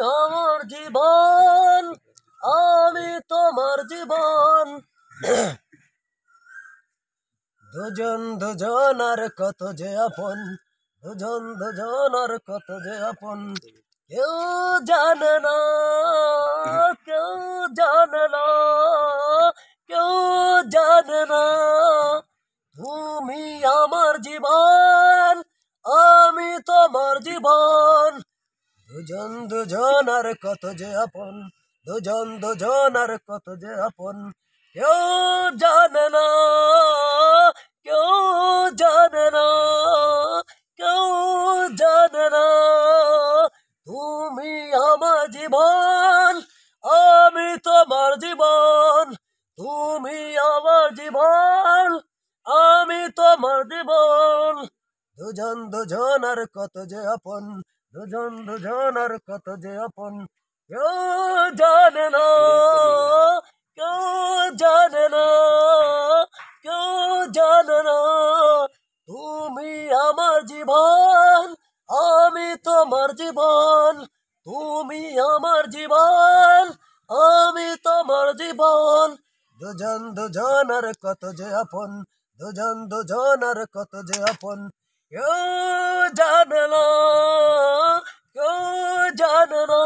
আমার জীবন, আমি তোমার জীবন। দুজন দুজনার কত যে আপন, দুজন দুজনার কত যে আপন। কেউ জানে না, কেউ জানে না, কেউ জানে না। তুমি আমার জীবন, আমি তোমার জীবন। দুজন দুজনার কত যে আপন, দুজন দুজনার কত যে আপন। কেউ জানে না, কেউ জানে না, কেউ জানে না। তুমি আমার জীবন, আমি তোমার জীবন। তুমি আমার জীবন, আমি তোমার জীবন। দুজন দুজনার কত যে আপন, দুজন দুজনার কত যে আপন। কেউ জানে না, কেউ জানে না, কেউ জানে না। তুমি আমার জীবন, আমি তোমার জীবন। তুমি আমার জীবন, আমি তোমার জীবন। দুজন দুজনার কত যে আপন, দুজন দুজনার কত যে আপন। কেউ জানে না, কেউ জানে না।